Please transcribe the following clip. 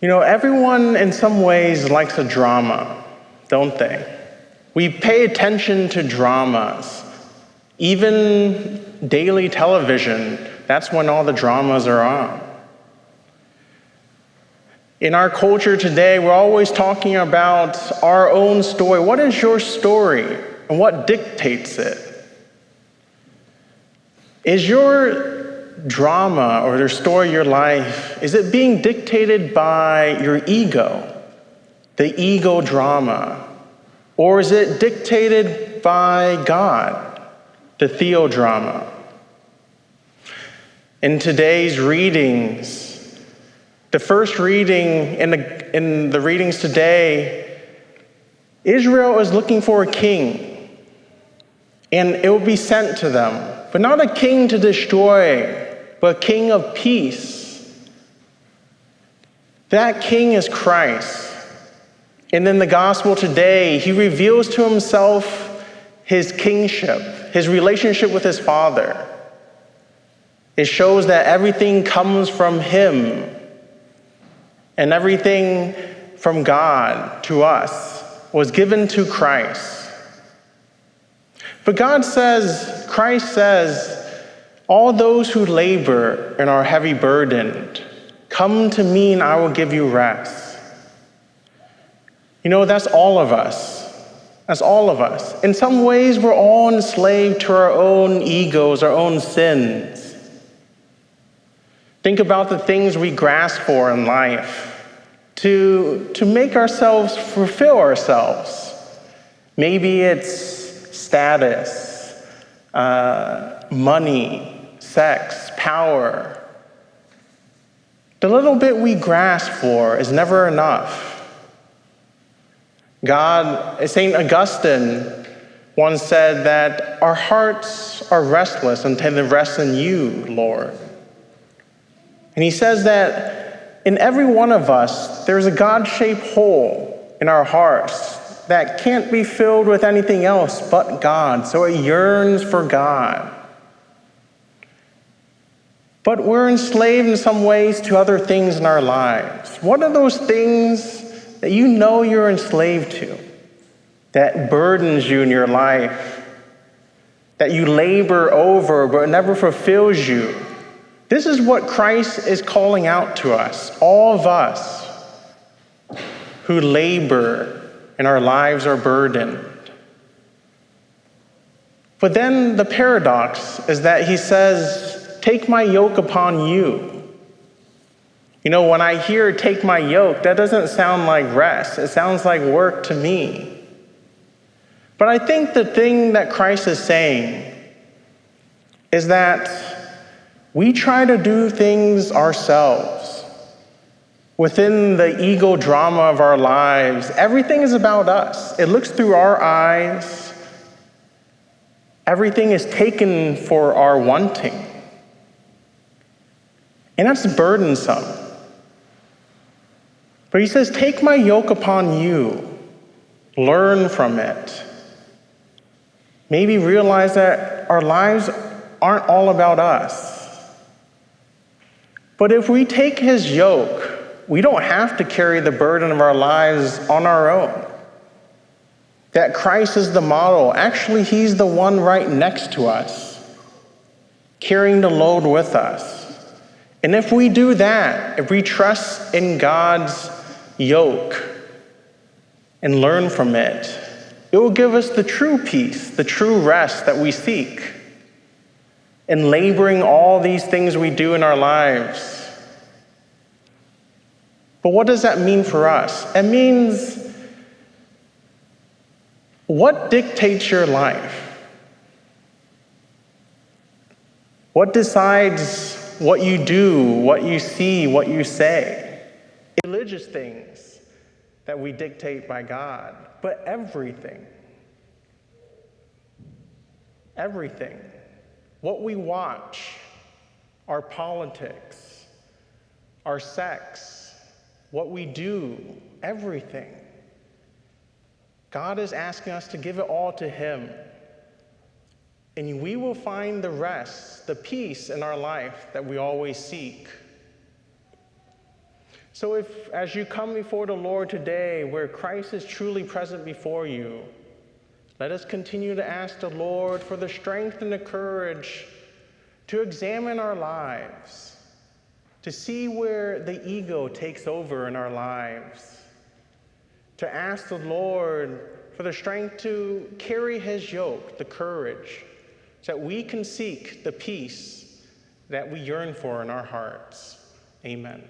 Everyone in some ways likes a drama, don't they? We pay attention to dramas. Even daily television, that's when all the dramas are on. In our culture today, we're always talking about our own story. What is your story, and what dictates it? Is your drama or the story of your life, is it being dictated by your ego, the ego drama? Or is it dictated by God, the theodrama? In today's readings, the first reading in the readings today, Israel is looking for a king, and it will be sent to them, but not a king to destroy, but a king of peace. That king is Christ. And in the gospel today, he reveals to himself his kingship, his relationship with his Father. It shows that everything comes from him, and everything from God to us was given to Christ. But Christ says, all those who labor and are heavy burdened, come to me and I will give you rest. That's all of us. That's all of us. In some ways, we're all enslaved to our own egos, our own sins. Think about the things we grasp for in life to make ourselves fulfill ourselves. Maybe it's status, money, sex, power. The little bit we grasp for is never enough. St. Augustine once said that our hearts are restless until they rest in you, Lord. And he says that in every one of us, there's a God-shaped hole in our hearts that can't be filled with anything else but God. So it yearns for God. But we're enslaved in some ways to other things in our lives. What are those things that you're enslaved to, that burdens you in your life, that you labor over but it never fulfills you? This is what Christ is calling out to us, all of us who labor and our lives are burdened. But then the paradox is that he says, take my yoke upon you. When I hear take my yoke, that doesn't sound like rest. It sounds like work to me. But I think the thing that Christ is saying is that we try to do things ourselves. Within the ego drama of our lives, everything is about us. It looks through our eyes. Everything is taken for our wanting. And that's burdensome. But he says, take my yoke upon you. Learn from it. Maybe realize that our lives aren't all about us. But if we take his yoke, we don't have to carry the burden of our lives on our own. That Christ is the model. Actually, he's the one right next to us, carrying the load with us. And if we do that, if we trust in God's yoke and learn from it, it will give us the true peace, the true rest that we seek in laboring all these things we do in our lives. But what does that mean for us? It means, what dictates your life? What decides what you do, what you see, what you say? Religious things that we dictate by God, but everything. Everything. What we watch, our politics, our sex, what we do, everything. God is asking us to give it all to him. And we will find the rest, the peace in our life that we always seek. So if, as you come before the Lord today, where Christ is truly present before you, let us continue to ask the Lord for the strength and the courage to examine our lives, to see where the ego takes over in our lives, to ask the Lord for the strength to carry his yoke, the courage, so that we can seek the peace that we yearn for in our hearts. Amen.